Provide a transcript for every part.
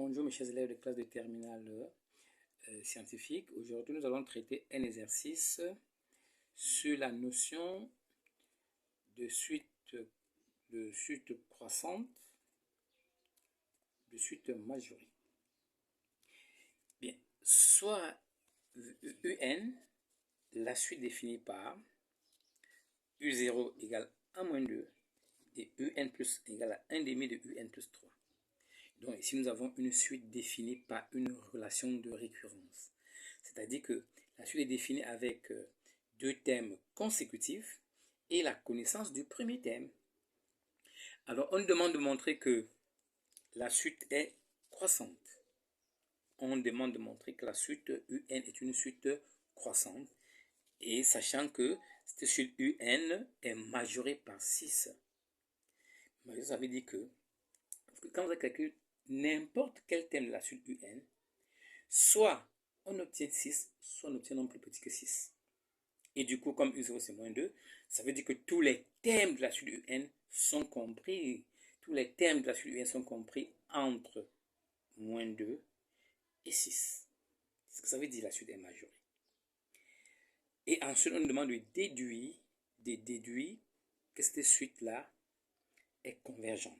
Bonjour mes chers élèves de classe de terminale scientifique. Aujourd'hui, nous allons traiter un exercice sur la notion de suite croissante, de suite majorée. Bien, soit UN, la suite définie par U0 égale 1 moins 2 et UN plus égale à 1 demi de UN plus 3. Donc ici, nous avons une suite définie par une relation de récurrence. C'est-à-dire que la suite est définie avec deux termes consécutifs et la connaissance du premier terme. Alors, on nous demande de montrer que la suite est croissante. On demande de montrer que la suite UN est une suite croissante. Et sachant que cette suite UN est majorée par 6. Ça veut dire que quand vous calculez n'importe quel terme de la suite UN, soit on obtient 6, soit on obtient un nombre plus petit que 6. Et du coup, comme U0 c'est moins 2, ça veut dire que tous les termes de la suite UN sont compris. Tous les termes de la suite UN sont compris entre moins 2 et 6. C'est ce que ça veut dire la suite est majorée. Et ensuite, on nous demande de déduire que cette suite-là est convergente.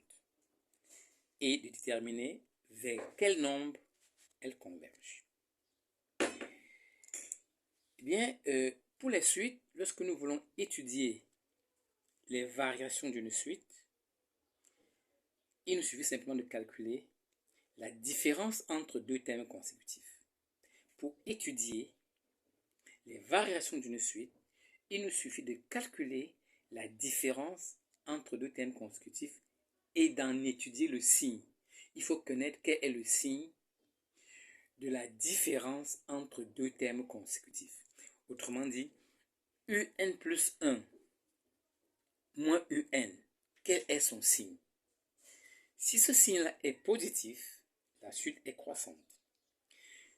Et de déterminer vers quel nombre elle converge. Eh bien, pour les suites, lorsque nous voulons étudier les variations d'une suite, il nous suffit simplement de calculer la différence entre deux termes consécutifs. Pour étudier les variations d'une suite, il nous suffit de calculer la différence entre deux termes consécutifs et d'en étudier le signe. Il faut connaître quel est le signe de la différence entre deux termes consécutifs. Autrement dit, UN plus 1 moins UN, quel est son signe? Si ce signe-là est positif, la suite est croissante.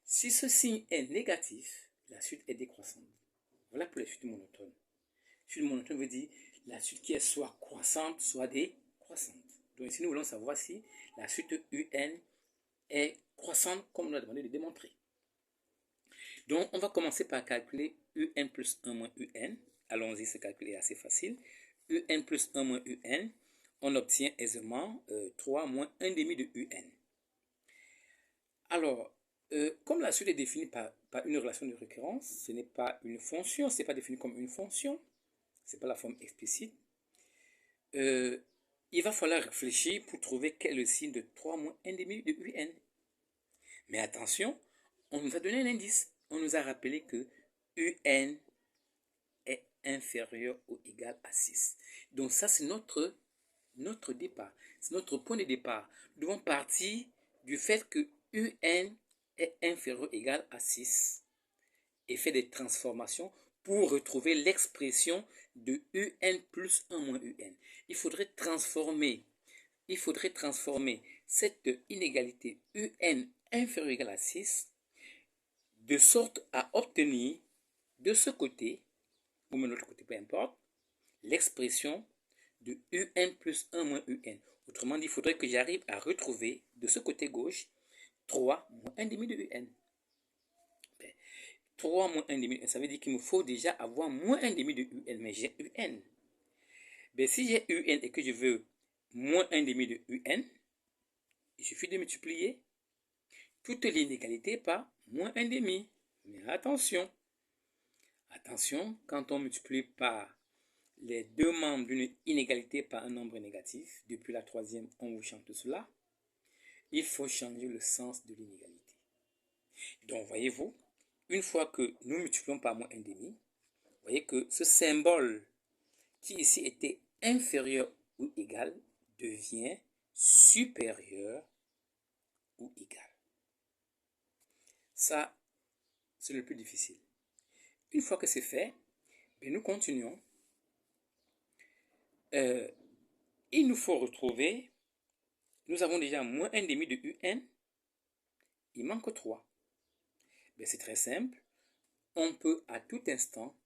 Si ce signe est négatif, la suite est décroissante. Voilà pour les suites monotones. Suite monotone veut dire la suite qui est soit croissante, soit décroissante. Donc ici, nous voulons savoir si la suite UN est croissante, comme on a demandé de démontrer. Donc, on va commencer par calculer UN plus 1 moins UN. Allons-y, ce calcul est assez facile. UN plus 1 moins UN, on obtient aisément 3 moins 1 demi de UN. Alors, comme la suite est définie par une relation de récurrence, ce n'est pas une fonction, ce n'est pas défini comme une fonction, ce n'est pas la forme explicite. Il va falloir réfléchir pour trouver quel est le signe de 3 moins 1 demi de UN. Mais attention, on nous a donné un indice. On nous a rappelé que UN est inférieur ou égal à 6. Donc ça, c'est notre départ. C'est notre point de départ. Nous devons partir du fait que UN est inférieur ou égal à 6 et faire des transformations pour retrouver l'expression de UN plus 1 moins UN. Il faudrait transformer cette inégalité UN inférieur ou égal à 6 de sorte à obtenir de ce côté, ou de l'autre côté, peu importe, l'expression de UN plus 1 moins UN. Autrement dit, il faudrait que j'arrive à retrouver de ce côté gauche 3 moins 1 demi de UN. 3 moins 1 demi, ça veut dire qu'il me faut déjà avoir moins 1 demi de UN, mais j'ai UN. Si j'ai UN et que je veux moins 1 demi de UN, il suffit de multiplier toute l'inégalité par moins 1 demi. Mais attention, quand on multiplie par les deux membres d'une inégalité par un nombre négatif, depuis la troisième, on vous chante cela, il faut changer le sens de l'inégalité. Donc, voyez-vous, une fois que nous multiplions par moins 1 demi, vous voyez que ce symbole qui ici était inférieur ou égal devient supérieur ou égal. Ça, c'est le plus difficile. Une fois que c'est fait, nous continuons. Il nous faut retrouver, nous avons déjà moins 1 demi de UN, il manque 3. C'est très simple, on peut à tout instant,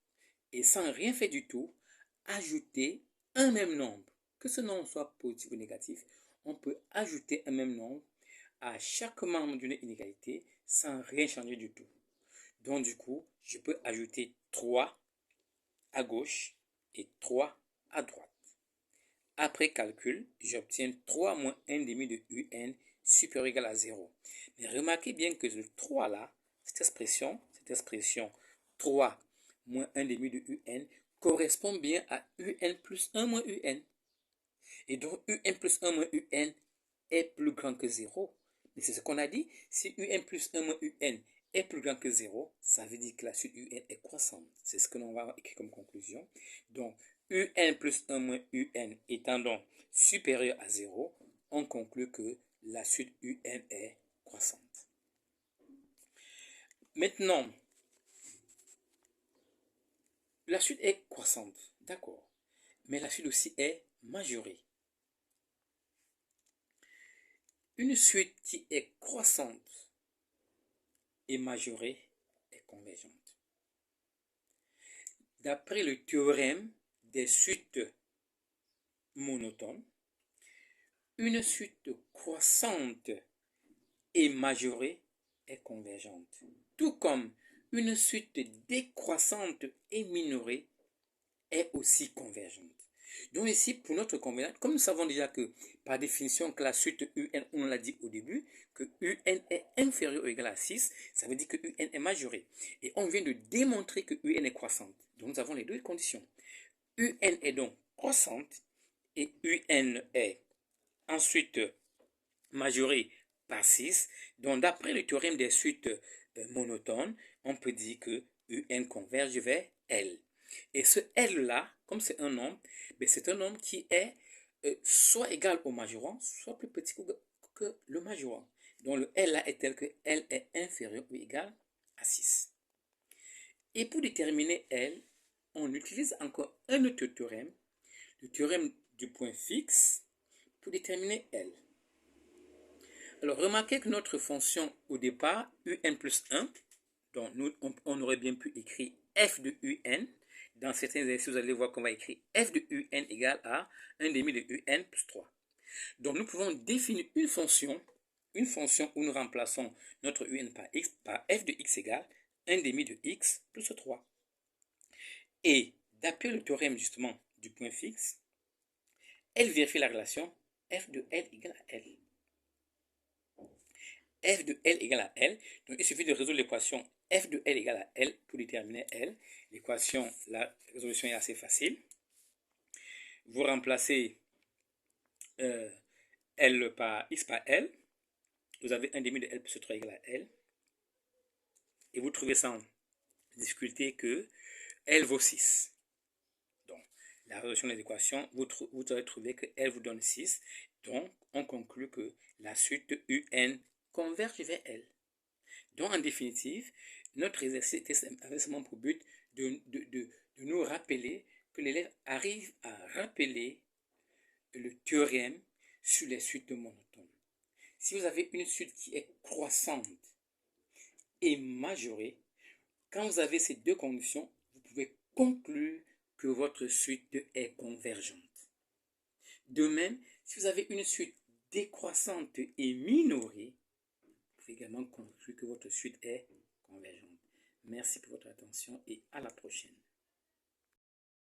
et sans rien faire du tout, ajouter un même nombre. Que ce nombre soit positif ou négatif, on peut ajouter un même nombre à chaque membre d'une inégalité sans rien changer du tout. Donc du coup, je peux ajouter 3 à gauche et 3 à droite. Après calcul, j'obtiens 3 moins 1 demi de UN supérieur ou égal à 0. Mais remarquez bien que le 3 là, cette expression 3 moins 1 demi de UN correspond bien à UN plus 1 moins UN. Et donc UN plus 1 moins UN est plus grand que 0. Mais c'est ce qu'on a dit. Si UN plus 1 moins UN est plus grand que 0, ça veut dire que la suite UN est croissante. C'est ce que l'on va écrire comme conclusion. Donc, UN plus 1 moins UN étant donc supérieur à 0, on conclut que la suite UN est croissante. Maintenant, la suite est croissante, d'accord, mais la suite aussi est majorée. Une suite qui est croissante et majorée est convergente. D'après le théorème des suites monotones, une suite croissante et majorée est convergente, tout comme une suite décroissante et minorée est aussi convergente. Donc ici, pour notre convergence, comme nous savons déjà que, par définition, que la suite UN, on l'a dit au début, que UN est inférieur ou égal à 6, ça veut dire que UN est majorée. Et on vient de démontrer que UN est croissante. Donc nous avons les deux conditions. UN est donc croissante et UN est ensuite majorée par 6. Donc d'après le théorème des suites monotones, on peut dire que UN converge vers L. Et ce L-là, comme c'est un nombre, c'est un nombre qui est soit égal au majorant, soit plus petit que le majorant. Donc le L là est tel que L est inférieur ou égal à 6. Et pour déterminer L, on utilise encore un autre théorème, le théorème du point fixe, pour déterminer L. Alors remarquez que notre fonction au départ, UN plus 1, donc nous, on aurait bien pu écrire f de UN. Dans certains exercices, vous allez voir qu'on va écrire f de UN égale à 1 demi de UN plus 3. Donc nous pouvons définir une fonction où nous remplaçons notre UN par x, par f de x égale 1 demi de x plus 3. Et d'après le théorème justement du point fixe, elle vérifie la relation f de L égale à L. F de L égale à L. Donc il suffit de résoudre l'équation f de L égale à L pour déterminer L. L'équation, la résolution est assez facile. Vous remplacez L par x par L. Vous avez 1 demi de L plus 3 égale à L. Et vous trouvez sans difficulté que L vaut 6. Donc, la résolution de l'équation, vous aurez trouvé que L vous donne 6. Donc, on conclut que la suite UN converge vers L. Donc, en définitive, notre exercice avait seulement pour but de nous rappeler que l'élève arrive à rappeler le théorème sur les suites monotones. Si vous avez une suite qui est croissante et majorée, quand vous avez ces deux conditions, vous pouvez conclure que votre suite est convergente. De même, si vous avez une suite décroissante et minorée, vous pouvez également conclure que votre suite est convergente. Merci pour votre attention et à la prochaine.